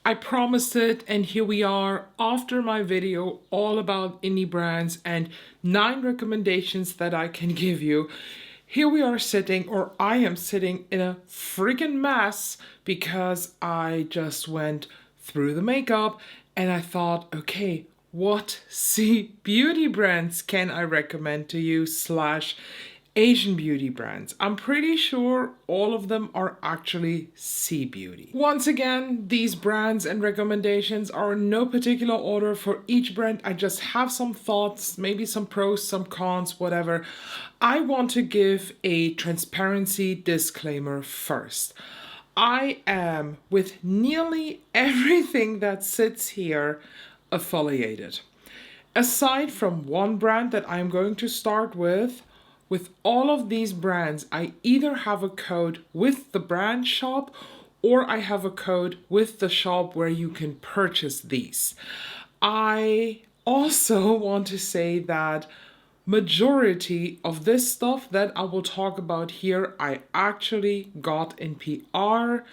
I promised it, and here we are after my video all about indie brands and 9 recommendations that I can give you. Here we are sitting, or I am sitting in a freaking mess because I just went through the makeup and I thought, okay, what beauty brands can I recommend to you slash Asian beauty brands? I'm pretty sure all of them are actually C beauty. Once again, these brands and recommendations are in no particular order for each brand. I just have some thoughts, maybe some pros, some cons, whatever. I want to give a transparency disclaimer first. I am, with nearly everything that sits here, affiliated. Aside from one brand that I'm going to start with all of these brands, I either have a code with the brand shop or I have a code with the shop where you can purchase these. I also want to say that majority of this stuff that I will talk about here, I actually got in PR.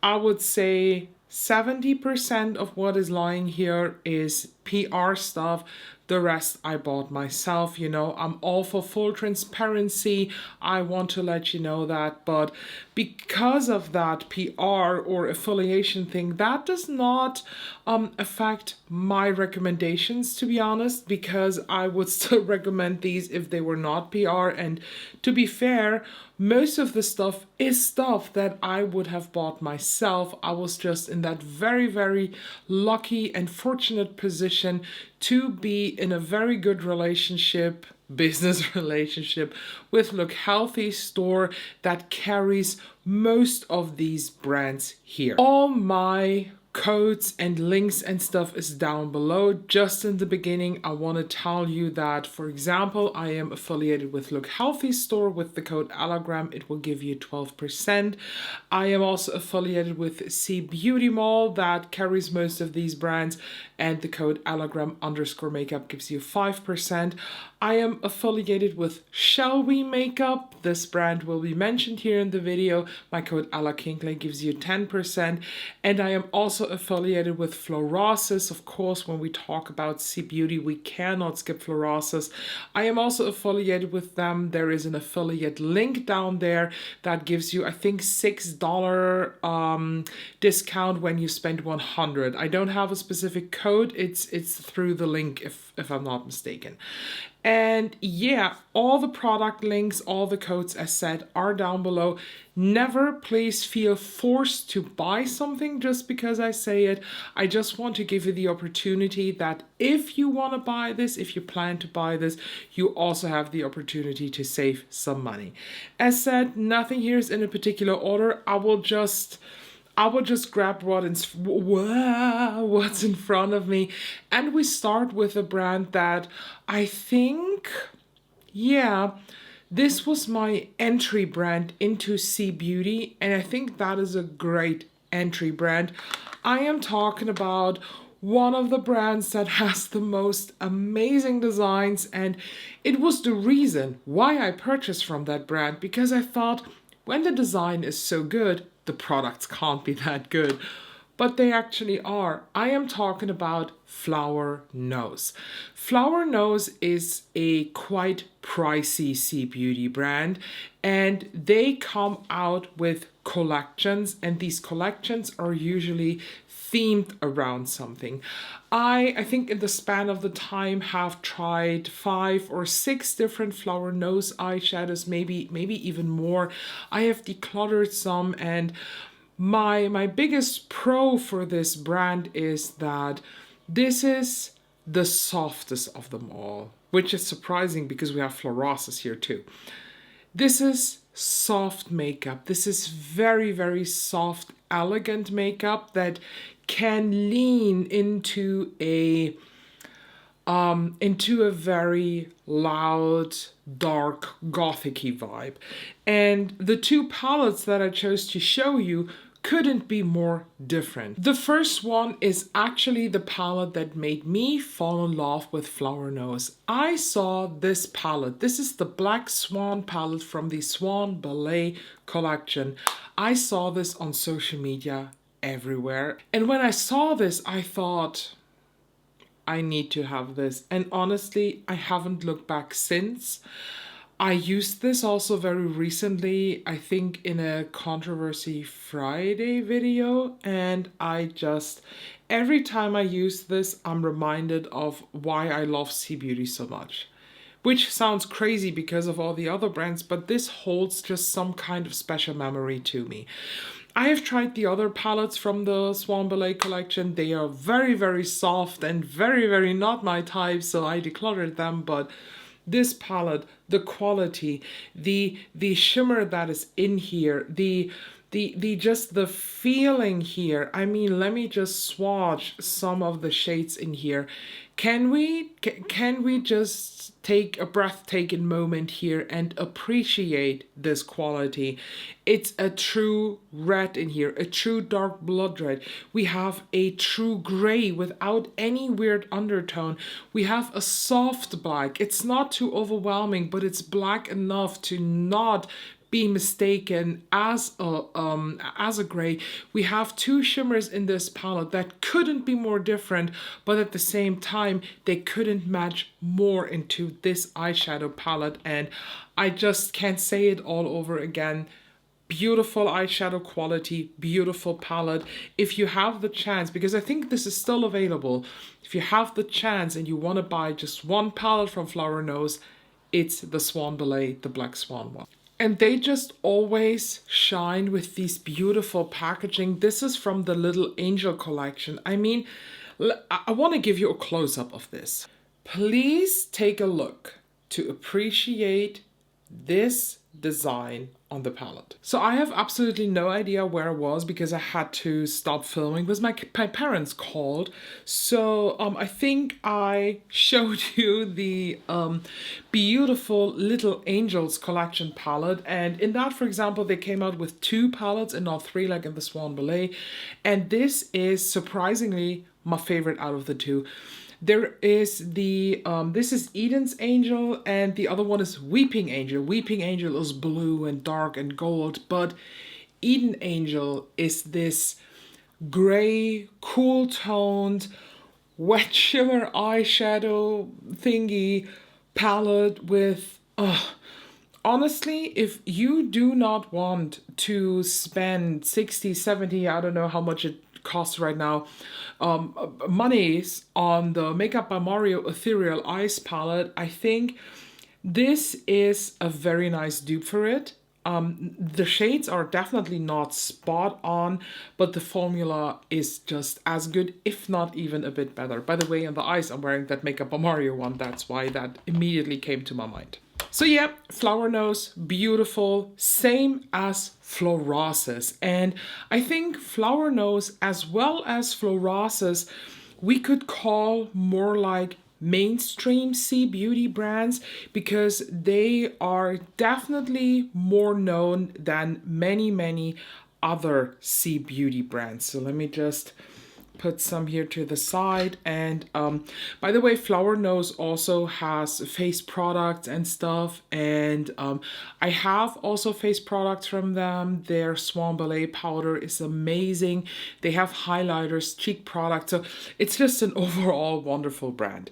I would say 70% of what is lying here is PR stuff. The rest I bought myself, you know. I'm all for full transparency. I want to let you know that. But because of that PR or affiliation thing, that does not affect my recommendations, to be honest, because I would still recommend these if they were not PR. And to be fair, most of the stuff is stuff that I would have bought myself. I was just in that very, very lucky and fortunate position to be in a very good relationship, business relationship with Look Healthy store that carries most of these brands here. All my codes and links and stuff is down below. Just in the beginning, I want to tell you that, for example, I am affiliated with Look Healthy store with the code ELLAGRAM. It will give you 12%. I am also affiliated with C Beauty Mall that carries most of these brands, and the code ELLAGRAM_makeup gives you 5%. I am affiliated with Shellwe Makeup. This brand will be mentioned here in the video. My code ELLAKINKLEY gives you 10%. And I am also affiliated with Florasis. Of course, when we talk about C Beauty, we cannot skip Florasis. I am also affiliated with them. There is an affiliate link down there that gives you, I think, $6 discount when you spend 100. I don't have a specific code. It's through the link if I'm not mistaken. And yeah, all the product links, all the codes as said are down below. Never please feel forced to buy something just because I say it. I just want to give you the opportunity that if you want to buy this, if you plan to buy this, you also have the opportunity to save some money. As said, nothing here is in a particular order. I will just grab what's in front of me. And we start with a brand that I think, yeah, this was my entry brand into C Beauty. And I think that is a great entry brand. I am talking about one of the brands that has the most amazing designs. And it was the reason why I purchased from that brand, because I thought when the design is so good, the products can't be that good, but they actually are. I am talking about Flower Nose. Flower Nose is a quite pricey C Beauty brand, and they come out with collections, and these collections are usually themed around something. I think in the span of the time have tried 5 or 6 different Flower Nose eyeshadows, maybe even more. I have decluttered some, and my biggest pro for this brand is that this is the softest of them all, which is surprising because we have Florasis here too. This is soft makeup. This is very, very soft, elegant makeup that can lean into a very loud, dark, gothic-y vibe. And the 2 palettes that I chose to show you couldn't be more different. The first one is actually the palette that made me fall in love with Flower Nose. I saw this palette. This is the Black Swan palette from the Swan Ballet collection. I saw this on social media everywhere. And when I saw this, I thought, I need to have this. And honestly, I haven't looked back since. I used this also very recently, I think in a Controversy Friday video, and every time I use this, I'm reminded of why I love C Beauty so much. Which sounds crazy because of all the other brands, but this holds just some kind of special memory to me. I have tried the other palettes from the Embroidery Collection. They are very, very soft and very, very not my type, so I decluttered them, but this palette, the quality, the shimmer that is in here, the just the feeling here. I mean, let me just swatch some of the shades in here. Can we just take a breathtaking moment here and appreciate this quality? It's a true red in here, a true dark blood red. We have a true gray without any weird undertone. We have a soft black. It's not too overwhelming, but it's black enough to not be mistaken as a gray. We have two shimmers in this palette that couldn't be more different, but at the same time they couldn't match more into this eyeshadow palette, and I just can't say it all over again. Beautiful eyeshadow quality, beautiful palette. If you have the chance, because I think this is still available, if you have the chance and you want to buy just one palette from Flower Nose, it's the Swan Ballet, the Black Swan one. And they just always shine with these beautiful packaging. This is from the Little Angel collection. I mean, I want to give you a close-up of this. Please take a look to appreciate this design on the palette. So I have absolutely no idea where I was because I had to stop filming because my parents called. So I think I showed you the beautiful Little Angels collection palette, and in that, for example, they came out with 2 palettes and not 3 like in the Swan Ballet, and this is surprisingly my favorite out of the 2. There is the, this is Eden's Angel, and the other one is Weeping Angel. Weeping Angel is blue and dark and gold, but Eden Angel is this gray, cool toned, wet shimmer eyeshadow thingy palette with, honestly, if you do not want to spend 60, 70, I don't know how much it costs right now, monies on the Makeup by Mario Ethereal Eyes palette, I think this is a very nice dupe for it. The shades are definitely not spot on, but the formula is just as good, if not even a bit better. By the way, on the eyes, I'm wearing that Makeup by Mario one. That's why that immediately came to my mind. So yeah, Flower Nose, beautiful, same as Florasis. And I think Flower Nose as well as Florasis, we could call more like mainstream C Beauty brands because they are definitely more known than many other C Beauty brands. So let me just put some here to the side. And by the way, Flower Nose also has face products and stuff, and I have also face products from them. Their Swan Ballet powder is amazing. They have highlighters, cheek products, so it's just an overall wonderful brand.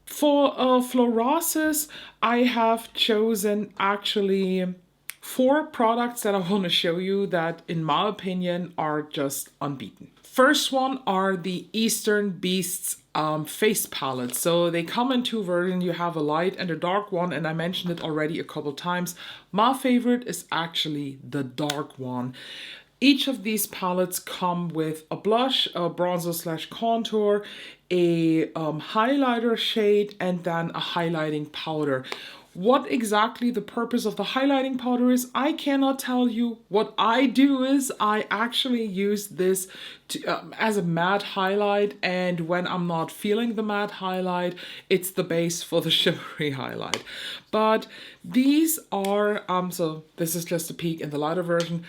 For Florasis, I have chosen actually 4 products that I want to show you that, in my opinion, are just unbeaten. First one are the Eastern Beasts face palettes. So they come in 2 versions. You have a light and a dark one, and I mentioned it already a couple times. My favorite is actually the dark one. Each of these palettes come with a blush, a bronzer / contour, a highlighter shade, and then a highlighting powder. What exactly the purpose of the highlighting powder is, I cannot tell you. What I do is I actually use this to, as a matte highlight, and when I'm not feeling the matte highlight, it's the base for the shimmery highlight. But these are, so this is just a peek in the lighter version.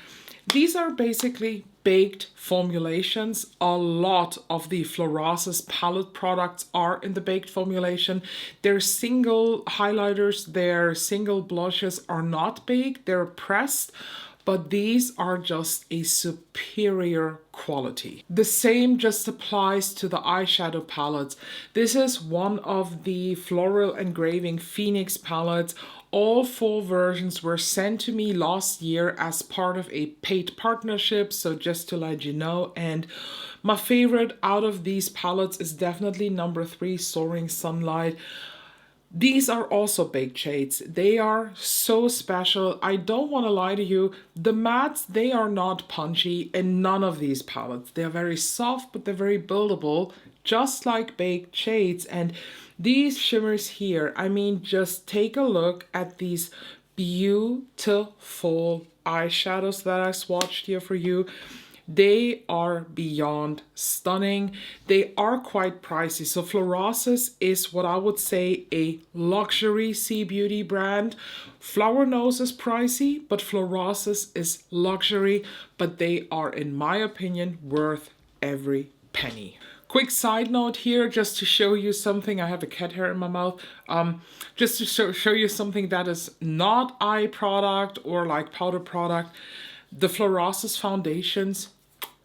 These are basically baked formulations. A lot of the Florasis palette products are in the baked formulation. Their single highlighters, their single blushes are not baked, they're pressed. but these are just a superior quality. The same just applies to the eyeshadow palettes. This is one of the Floral Engraving Phoenix palettes. All 4 versions were sent to me last year as part of a paid partnership, so just to let you know. And my favorite out of these palettes is definitely number 3, Soaring Sunlight. These are also baked shades. They are so special. I don't want to lie to you. The mattes, they are not punchy in none of these palettes. They're very soft, but they're very buildable, just like baked shades. And these shimmers here, I mean, just take a look at these beautiful eyeshadows that I swatched here for you. They are beyond stunning. They are quite pricey. So Florasis is what I would say a luxury sea beauty brand. Flower Nose is pricey, but Florasis is luxury, but they are, in my opinion, worth every penny. Quick side note here, just to show you something. I have a cat hair in my mouth. Just to show you something that is not eye product or like powder product. The Florasis foundations,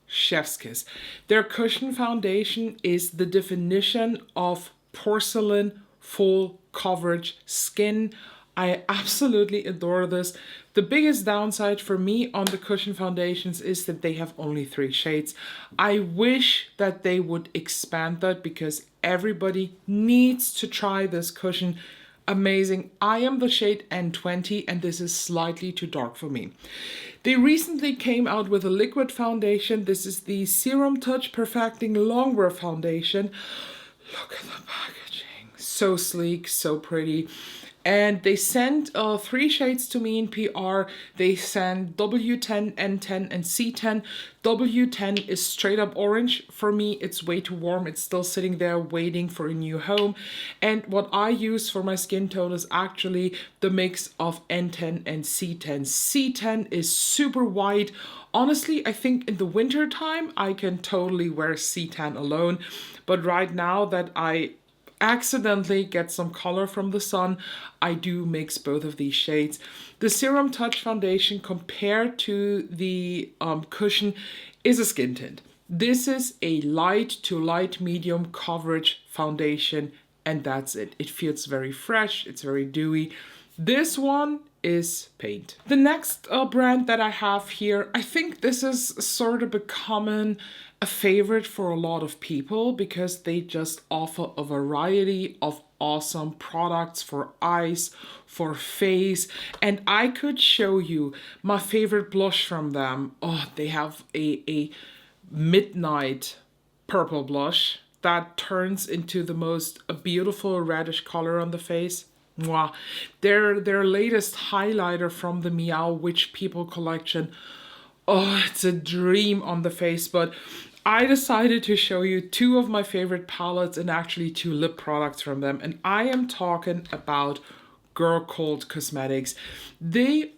chef's kiss. Their cushion foundation is the definition of porcelain full coverage skin. I absolutely adore this. The biggest downside for me on the cushion foundations is that they have only 3 shades. I wish that they would expand that because everybody needs to try this cushion. Amazing. I am the shade N20 and this is slightly too dark for me. They recently came out with a liquid foundation. This is the Serum Touch Perfecting Longwear Foundation. Look at the packaging. So sleek, so pretty. And they sent 3 shades to me in PR. They sent W10, N10, and C10. W10 is straight up orange. For me, it's way too warm. It's still sitting there waiting for a new home. And what I use for my skin tone is actually the mix of N10 and C10. C10 is super white. Honestly, I think in the winter time, I can totally wear C10 alone. But right now that I accidentally get some color from the sun, I do mix both of these shades. The Serum Touch foundation compared to the cushion is a skin tint. This is a light to light medium coverage foundation and that's it. It feels very fresh, it's very dewy. This one is paint. The next brand that I have here, I think this is sort of becoming a favorite for a lot of people because they just offer a variety of awesome products for eyes, for face, and I could show you my favorite blush from them. Oh, they have a midnight purple blush that turns into the most beautiful reddish color on the face. Mwah. Their latest highlighter from the Miao Witch People collection. Oh, it's a dream on the face, but I decided to show you 2 of my favorite palettes and actually 2 lip products from them. And I am talking about Girlcult Cosmetics. They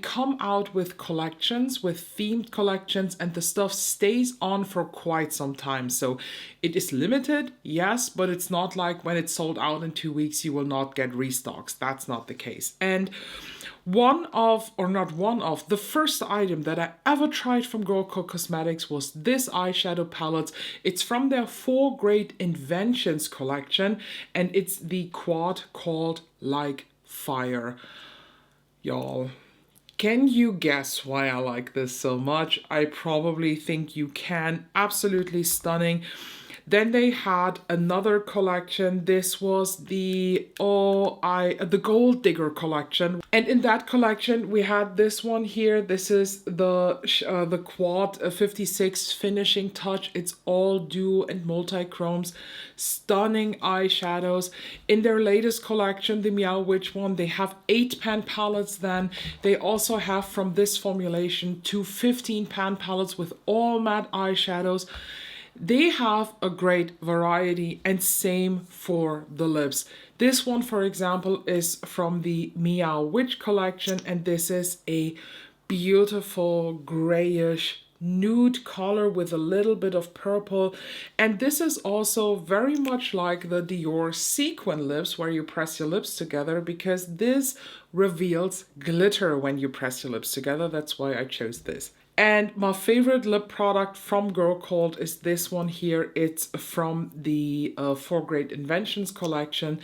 come out with collections, with themed collections, and the stuff stays on for quite some time. So it is limited, yes, but it's not like when it's sold out in 2 weeks, you will not get restocks. That's not the case. And the first item that I ever tried from Girlcult Cosmetics was this eyeshadow palette. It's from their 4 Great Inventions collection, and it's the quad called Like Fire. Y'all, can you guess why I like this so much? I probably think you can. Absolutely stunning. Then they had another collection. This was the Gold Digger collection. And in that collection, we had this one here. This is the Quad 56 Finishing Touch. It's all dual and multi-chromes. Stunning eyeshadows. In their latest collection, the Miao Witch one, they have 8 pan palettes then. They also have from this formulation 2 15 pan palettes with all matte eyeshadows. They have a great variety, and same for the lips. This one, for example, is from the Miao Witch collection, and this is a beautiful grayish nude color with a little bit of purple. And this is also very much like the Dior sequin lips where you press your lips together, because this reveals glitter when you press your lips together. That's why I chose this. And my favorite lip product from Girlcult is this one here. It's from the 4 Great Inventions collection.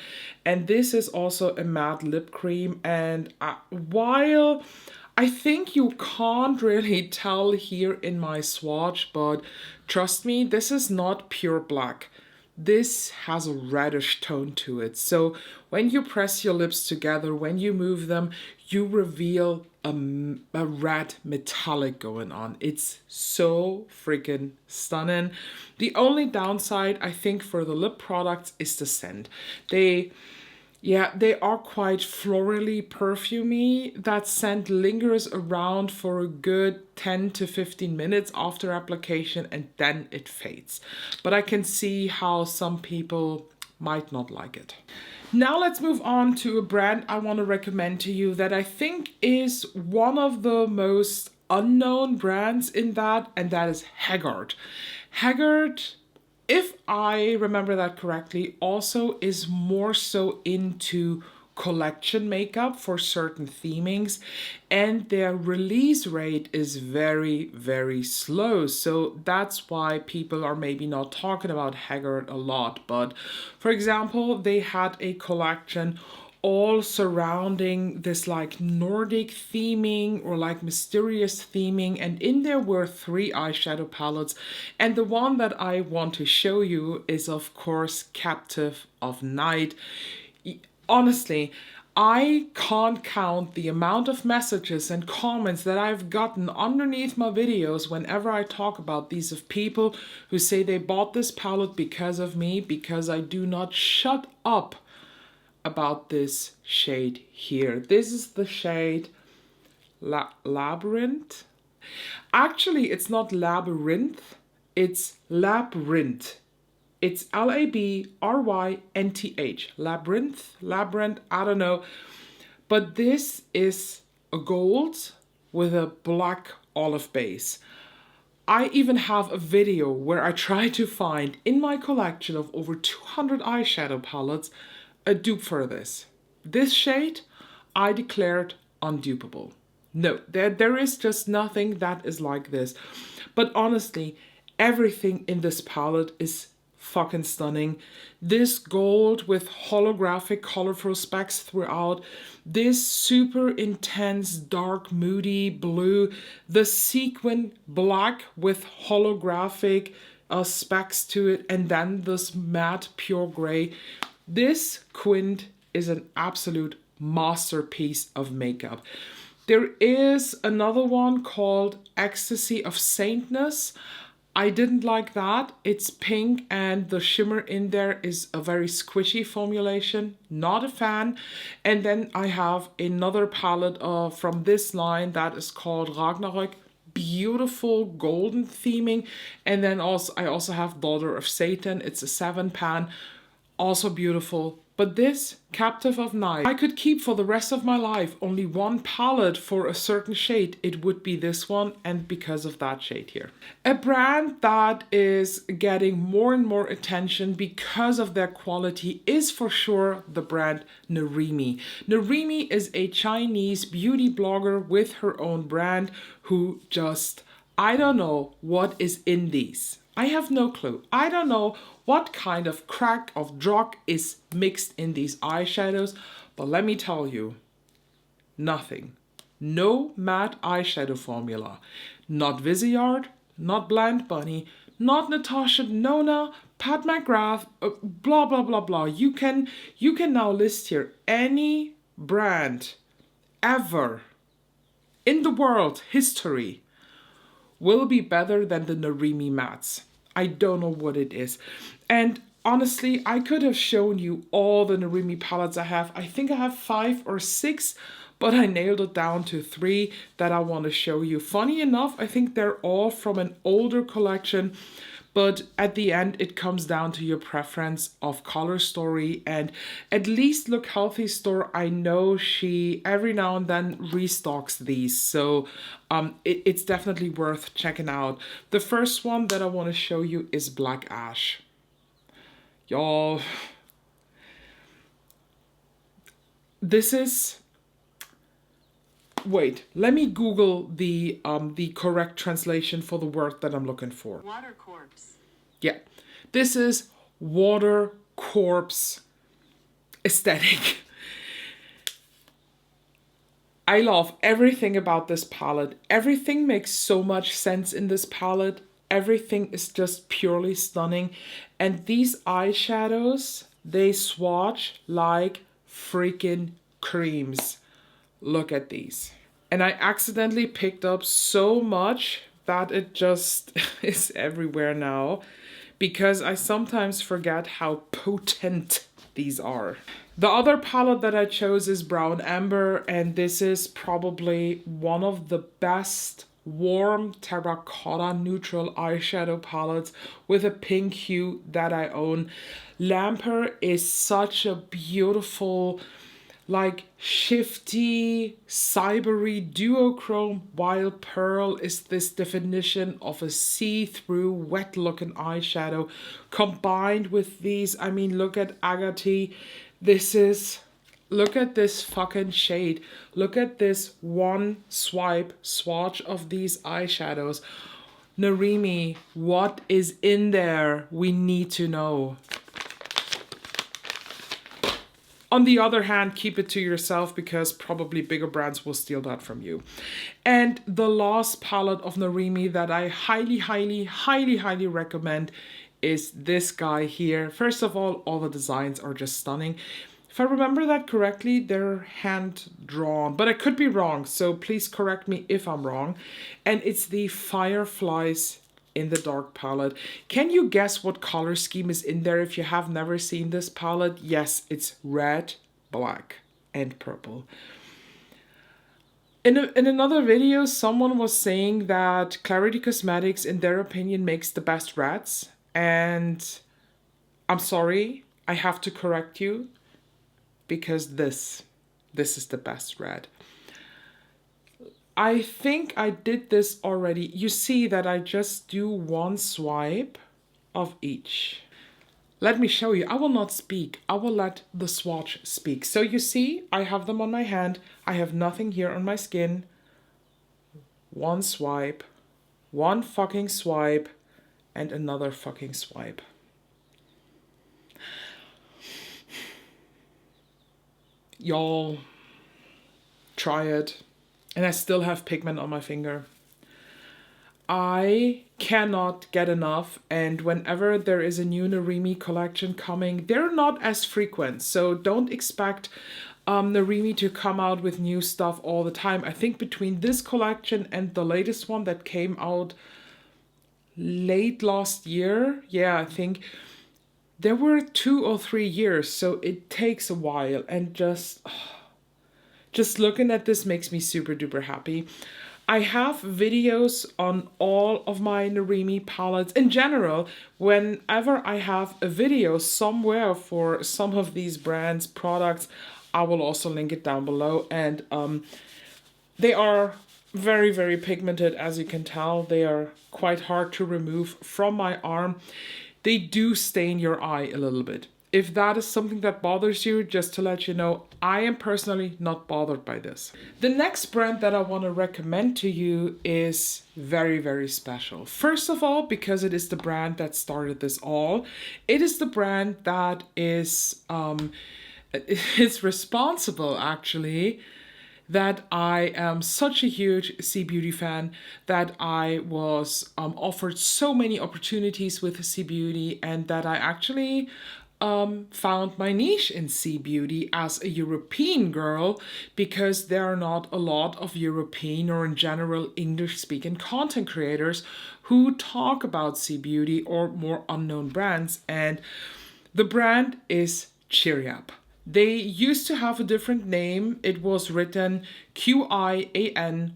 And this is also a matte lip cream. And while I think you can't really tell here in my swatch, but trust me, this is not pure black. This has a reddish tone to it. So when you press your lips together, when you move them, you reveal a red metallic going on. It's so freaking stunning. The only downside, I think, for the lip products is the scent. They are quite florally perfumey. That scent lingers around for a good 10 to 15 minutes after application and then it fades. But I can see how some people might not like it. Now let's move on to a brand I want to recommend to you that I think is one of the most unknown brands in that, and that is Haggard. Haggard, if I remember that correctly, also is more so into collection makeup for certain themings, and their release rate is very, very slow. So that's why people are maybe not talking about Haggard a lot. But for example, they had a collection all surrounding this like Nordic theming or like mysterious theming, and in there were 3 eyeshadow palettes, and the one that I want to show you is of course Captive of Night. Honestly, I can't count the amount of messages and comments that I've gotten underneath my videos whenever I talk about these, of people who say they bought this palette because of me, because I do not shut up about this shade here. This is the shade Labyrinth. Actually, it's not Labyrinth, it's Labyrinth. It's Labryntth, Labyrinth, I don't know. But this is a gold with a black olive base. I even have a video where I try to find in my collection of over 200 eyeshadow palettes a dupe for this. This shade, I declared undupable. No, there is just nothing that is like this. But honestly, everything in this palette is fucking stunning. This gold with holographic colorful specks throughout, this super intense dark moody blue, the sequin black with holographic specks to it, and then this matte pure gray. This quint is an absolute masterpiece of makeup. There is another one called Ecstasy of Saintness. I didn't like that. It's pink and the shimmer in there is a very squishy formulation. Not a fan. And then I have another palette from this line that is called Ragnarok. Beautiful golden theming. And then I also have Daughter of Satan. It's a 7-pan. Also beautiful. But this, Captive of Night, I could keep for the rest of my life only one palette for a certain shade. It would be this one, and because of that shade here. A brand that is getting more and more attention because of their quality is for sure the brand Narimi. Narimi is a Chinese beauty blogger with her own brand who just, I don't know what is in these. I have no clue. I don't know what kind of crack of drug is mixed in these eyeshadows, but let me tell you, nothing. No matte eyeshadow formula. Not Viseart, not Blind Bunny, not Natasha Denona, Pat McGrath, blah, blah, blah, blah. You can now list here any brand ever in the world history will be better than the Narimi mattes. I don't know what it is. And honestly, I could have shown you all the Narimi palettes I have. I think I have 5 or 6, but I nailed it down to 3 that I want to show you. Funny enough, I think they're all from an older collection, but at the end it comes down to your preference of color story. And at least Look Healthy store, I know she every now and then restocks these, so it's definitely worth checking out. The first one that I want to show you is Black Ash. Y'all, this is, wait, let me Google the correct translation for the word that I'm looking for. Water corpse. Yeah, this is water corpse aesthetic. I love everything about this palette. Everything makes so much sense in this palette. Everything is just purely stunning. And these eyeshadows, they swatch like freaking creams. Look at these. And I accidentally picked up so much that it just is everywhere now, because I sometimes forget how potent these are. The other palette that I chose is Brown Amber, and this is probably one of the best warm terracotta neutral eyeshadow palettes with a pink hue that I own. Lamper is such a beautiful, like, shifty, cybery duochrome, while Pearl is this definition of a see-through, wet-looking eyeshadow combined with these. I mean, look at Agate. This is, look at this fucking shade. Look at this one swipe swatch of these eyeshadows. Narimi, what is in there? We need to know. On the other hand, keep it to yourself, because probably bigger brands will steal that from you. And the last palette of Narimi that I highly recommend is this guy here. First of all the designs are just stunning. If I remember that correctly, they're hand drawn, but I could be wrong, so please correct me if I'm wrong. And it's the Fireflies in the Dark palette. Can you guess what color scheme is in there if you have never seen this palette? Yes, it's red, black, and purple. In another video, someone was saying that Clarity Cosmetics, in their opinion, makes the best reds. And I'm sorry, I have to correct you, because this is the best red. I think I did this already. You see that I just do one swipe of each. Let me show you. I will not speak. I will let the swatch speak. So you see, I have them on my hand. I have nothing here on my skin. One swipe, one fucking swipe, and another fucking swipe. Y'all, try it. And I still have pigment on my finger. I cannot get enough, and whenever there is a new Narimi collection coming, they're not as frequent, so don't expect Narimi to come out with new stuff all the time. I think between this collection and the latest one that came out late last year, yeah, I think there were 2 or 3 years, so it takes a while, and just looking at this makes me super duper happy. I have videos on all of my Narimi palettes. In general, whenever I have a video somewhere for some of these brands' products, I will also link it down below. And they are very, very pigmented, as you can tell. They are quite hard to remove from my arm. They do stain your eye a little bit. If that is something that bothers you, just to let you know, I am personally not bothered by this. The next brand that I want to recommend to you is very, very special. First of all, because it is the brand that started this all. It is the brand that is it's responsible, actually, that I am such a huge C Beauty fan, that I was offered so many opportunities with C Beauty, and that I actually found my niche in C Beauty as a European girl, because there are not a lot of European or in general English speaking content creators who talk about C Beauty or more unknown brands. And the brand is Cheeryep. They used to have a different name. It was written Qianyan.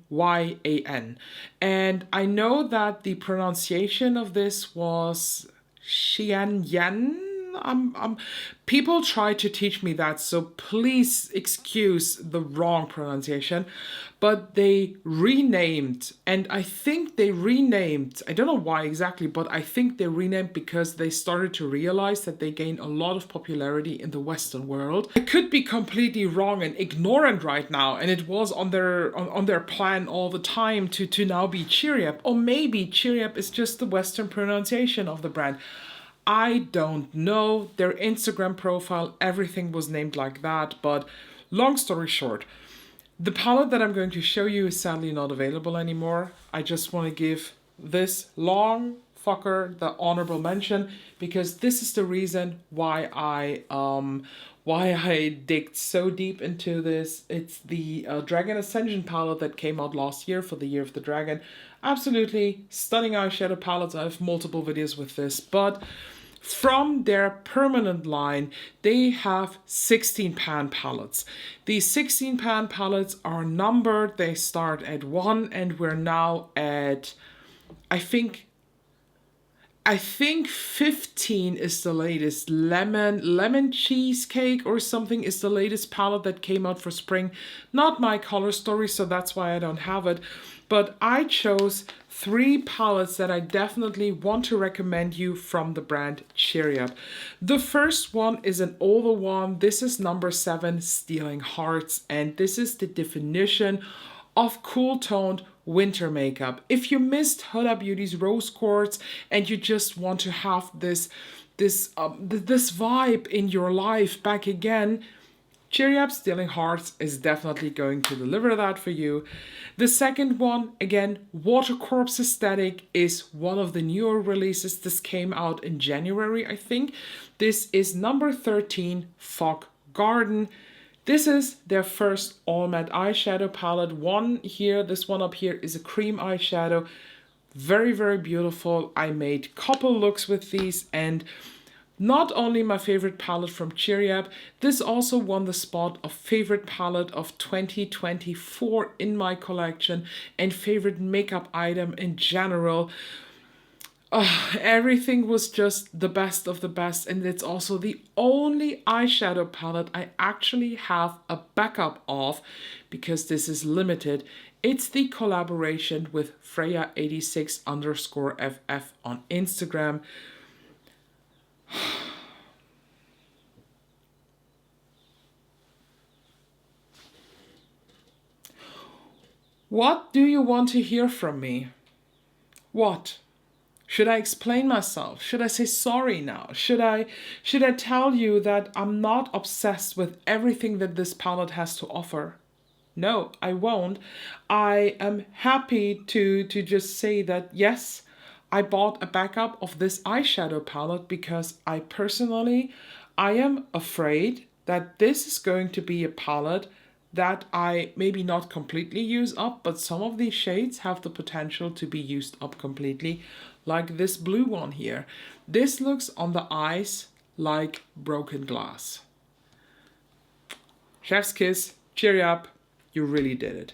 And I know that the pronunciation of this was Xianyan. People try to teach me that, so please excuse the wrong pronunciation. But they renamed, and I think they renamed, I don't know why exactly, but I think they renamed because they started to realize that they gained a lot of popularity in the Western world. I could be completely wrong and ignorant right now, and it was on their plan all the time to now be Cheeryep, or maybe Cheeryep is just the Western pronunciation of the brand. I don't know. Their Instagram profile, everything was named like that, but long story short, the palette that I'm going to show you is sadly not available anymore. I just want to give this long fucker the honorable mention because this is the reason why I digged so deep into this. It's the Dragon Ascension palette that came out last year for the Year of the Dragon. Absolutely stunning eyeshadow palettes. I have multiple videos with this, but from their permanent line, they have 16 pan palettes. These 16 pan palettes are numbered. They start at 1 and we're now at, I think 15 is the latest. Lemon cheesecake or something is the latest palette that came out for spring. Not my color story, so that's why I don't have it. But I chose 3 palettes that I definitely want to recommend you from the brand Cheeryep. The first one is an older one. This is number 7, Stealing Hearts, and this is the definition of cool toned winter makeup. If you missed Huda Beauty's Rose Quartz and you just want to have this vibe in your life back again, Cheeryep Stealing Hearts is definitely going to deliver that for you. The second one, again, Water Corpse Aesthetic, is one of the newer releases. This came out in January, I think. This is number 13, Fog Garden. This is their first all matte eyeshadow palette. This one up here is a cream eyeshadow. Very, very beautiful. I made couple looks with these, and not only my favorite palette from Cheeryep, this also won the spot of favorite palette of 2024 in my collection and favorite makeup item in general. Everything was just the best of the best, and it's also the only eyeshadow palette I actually have a backup of because this is limited. It's the collaboration with Freya86_FF on Instagram. What do you want to hear from me? What? Should I explain myself? Should I say sorry now? Should I tell you that I'm not obsessed with everything that this palette has to offer? No, I won't. I am happy to just say that yes, I bought a backup of this eyeshadow palette because I am afraid that this is going to be a palette that I maybe not completely use up, but some of these shades have the potential to be used up completely, like this blue one here. This looks on the eyes like broken glass. Chef's kiss, Cheeryep, you really did it.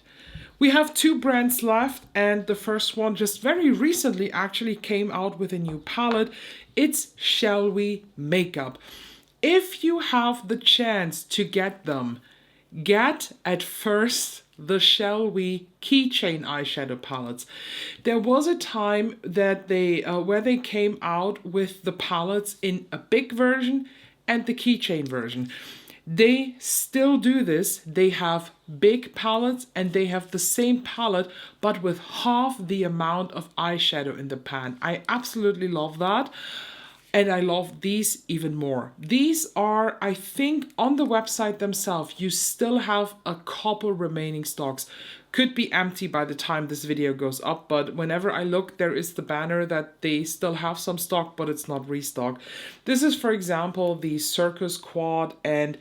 We have 2 brands left, and the first one just very recently actually came out with a new palette. It's Shellwe Makeup. If you have the chance to get them, get at first the Shellwe keychain eyeshadow palettes. There was a time that where they came out with the palettes in a big version and the keychain version. They still do this. They have big palettes and they have the same palette but with half the amount of eyeshadow in the pan. I absolutely love that. And I love these even more. These are, I think, on the website themselves, you still have a couple remaining stocks. Could be empty by the time this video goes up, but whenever I look, there is the banner that they still have some stock, but it's not restocked. This is, for example, the Circus Quad, and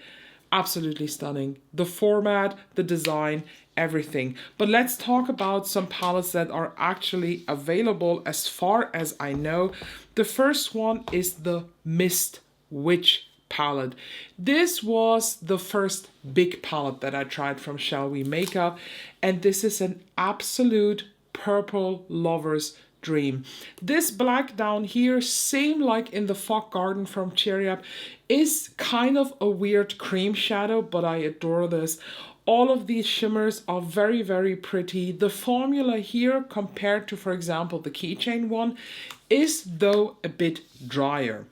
absolutely stunning. The format, the design, everything. But let's talk about some palettes that are actually available as far as I know. The first one is the Mist Witch palette. This was the first big palette that I tried from Shellwe Makeup, and this is an absolute purple lover's dream. This black down here, same like in the Fog Garden from Cheeryep, is kind of a weird cream shadow, but I adore this. All of these shimmers are very, very pretty. The formula here compared to, for example, the keychain one is though a bit drier.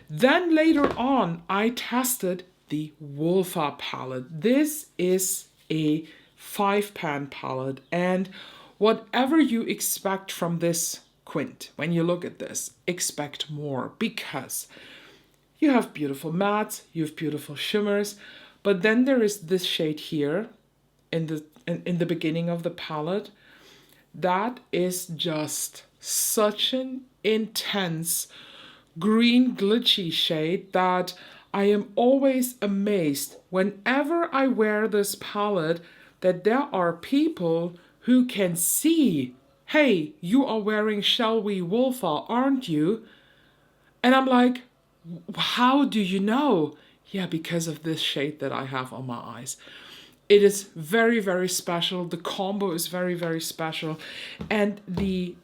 Then later on, I tested the Wolfa palette. This is a 5-pan palette, and whatever you expect from this quint, when you look at this, expect more, because you have beautiful mattes, you have beautiful shimmers, but then there is this shade here in the beginning of the palette that is just such an intense green glitchy shade that I am always amazed whenever I wear this palette that there are people who can see, hey, you are wearing Shellwe Wolfa, aren't you? And I'm like, how do you know? Yeah, because of this shade that I have on my eyes. It is very, very special. The combo is very, very special. And the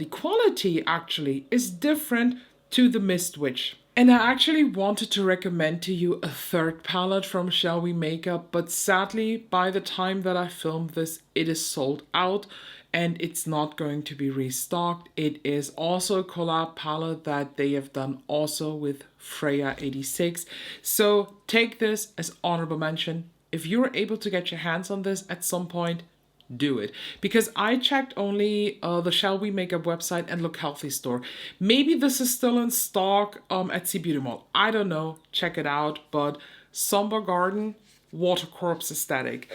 quality actually is different to the Mist Witch. And I actually wanted to recommend to you a third palette from Shellwe Makeup, but sadly, by the time that I filmed this, it is sold out and it's not going to be restocked. It is also a collab palette that they have done also with Freya 86. So take this as honorable mention. If you're able to get your hands on this at some point, do it. Because I checked only the Shellwe Makeup website and Look Healthy store. Maybe this is still in stock at Sea Beauty Mall. I don't know. Check it out. But Somber Garden, Water Corpse aesthetic.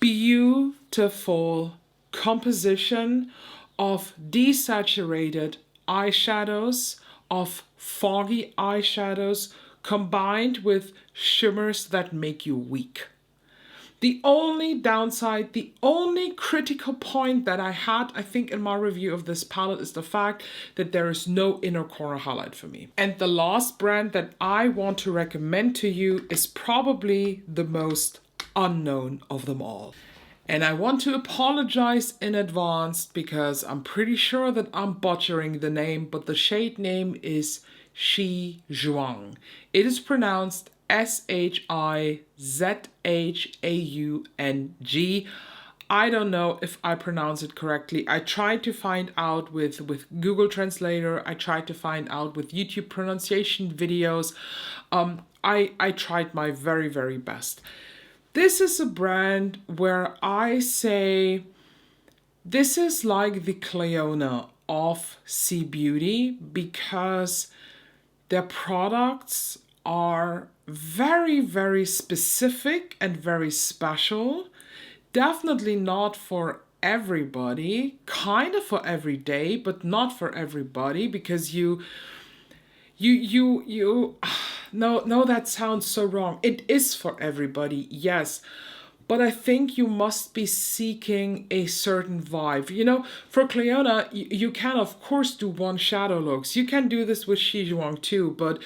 Beautiful composition of desaturated eyeshadows, of foggy eyeshadows, combined with shimmers that make you weak. The only downside, the only critical point that I had, I think, in my review of this palette is the fact that there is no inner corner highlight for me. And the last brand that I want to recommend to you is probably the most unknown of them all. And I want to apologize in advance because I'm pretty sure that I'm butchering the name, but the shade name is Shizhaung. It is pronounced Shizhaung. I don't know if I pronounce it correctly. I tried to find out with Google Translator. I tried to find out with YouTube pronunciation videos. I tried my very, very best. This is a brand where I say this is like the Cleona of Sea Beauty because their products are very, very specific and very special. Definitely not for everybody, kind of for every day, but not for everybody because no, that sounds so wrong. It is for everybody, yes. But I think you must be seeking a certain vibe. You know, for Cleona, you can of course do one shadow looks. You can do this with Shizhaung too, but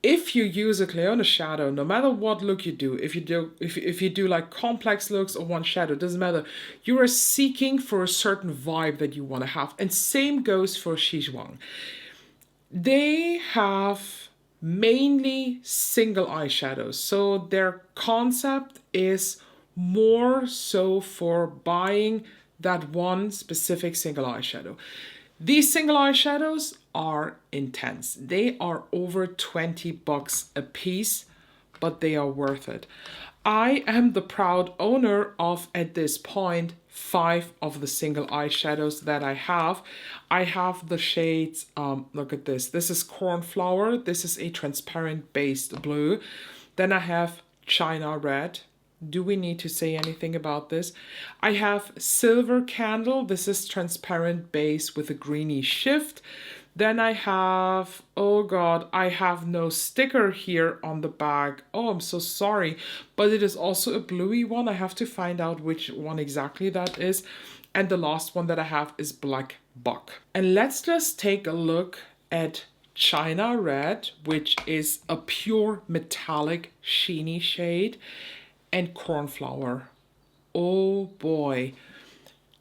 if you use a Cleona shadow, no matter what look you do, if you do like complex looks or one shadow, doesn't matter. You are seeking for a certain vibe that you want to have. And same goes for Shizhaung. They have mainly single eyeshadows. So their concept is more so for buying that one specific single eyeshadow. These single eyeshadows are intense. They are over $20 a piece, but they are worth it. I am the proud owner of, at this point, 5 of the single eyeshadows that I have. I have the shades, look at this. This is Cornflower. This is a transparent based blue. Then I have China Red. Do we need to say anything about this? I have Silver Candle. This is transparent base with a greeny shift. Then I have, oh God, I have no sticker here on the bag. Oh, I'm so sorry. But it is also a bluey one. I have to find out which one exactly that is. And the last one that I have is Black Buck. And let's just take a look at China Red, which is a pure metallic sheeny shade, and Cornflower. Oh boy.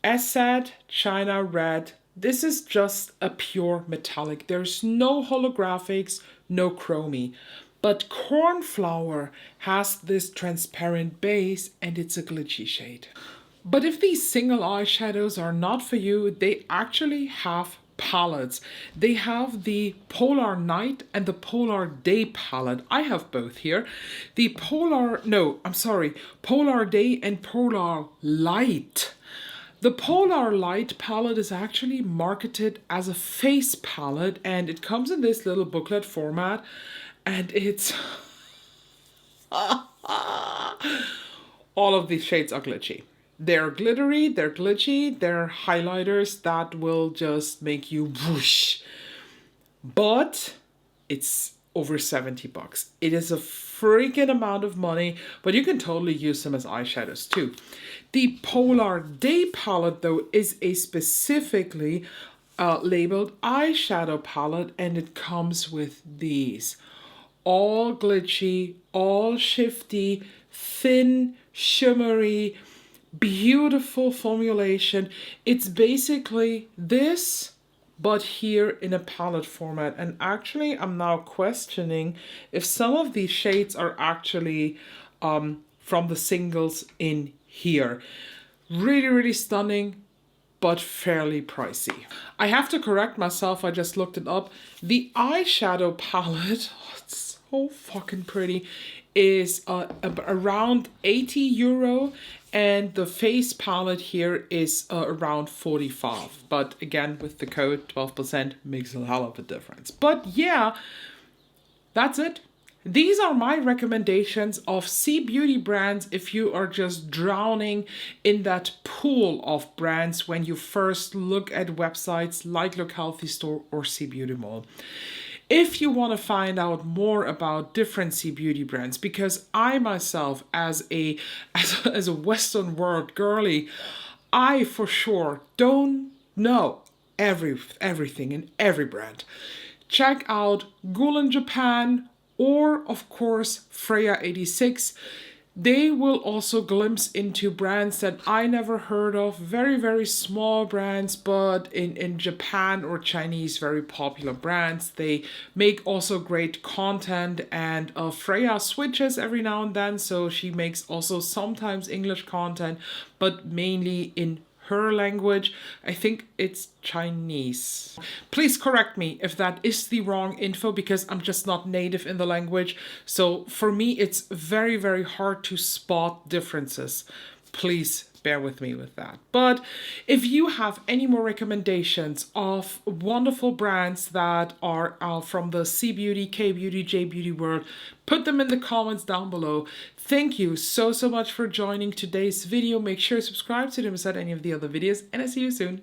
As said, China Red, this is just a pure metallic. There's no holographics, no chromie. But Cornflower has this transparent base and it's a glitchy shade. But if these single eyeshadows are not for you, they actually have palettes. They have the Polar Night and the Polar Day palette. I have both here. The Polar Day and Polar Light. The Polar Light palette is actually marketed as a face palette and it comes in this little booklet format and it's all of these shades are glitchy. They're glittery, they're glitchy, they're highlighters that will just make you whoosh. But it's over 70 bucks. It is a freaking amount of money, but you can totally use them as eyeshadows too. The Polar Day palette though is a specifically labeled eyeshadow palette and it comes with these. All glitchy, all shifty, thin, shimmery, beautiful formulation. It's basically this, but here in a palette format. And actually, I'm now questioning if some of these shades are actually from the singles in here. Really, really stunning, but fairly pricey. I have to correct myself, I just looked it up. The eyeshadow palette, oh, it's so fucking pretty, is around 80 euro and the face palette here is around 45. But again, with the code 12% makes a hell of a difference. But yeah, that's it. These are my recommendations of C Beauty brands if you are just drowning in that pool of brands when you first look at websites like Look Healthy Store or C Beauty Mall. If you want to find out more about different C Beauty brands, because I myself as a Western world girly, I for sure don't know everything in every brand. Check out Ghoul in Japan, or of course Freya 86. They will also glimpse into brands that I never heard of, very, very small brands, but in Japan or Chinese, very popular brands. They make also great content, and Freya switches every now and then, so she makes also sometimes English content, but mainly in her language. I think it's Chinese. Please correct me if that is the wrong info because I'm just not native in the language. So for me, it's very, very hard to spot differences. Please bear with me with that. But if you have any more recommendations of wonderful brands that are from the C Beauty, K Beauty, J Beauty world, put them in the comments down below. Thank you so much for joining today's video. Make sure to subscribe so you don't miss out any of the other videos, and I'll see you soon.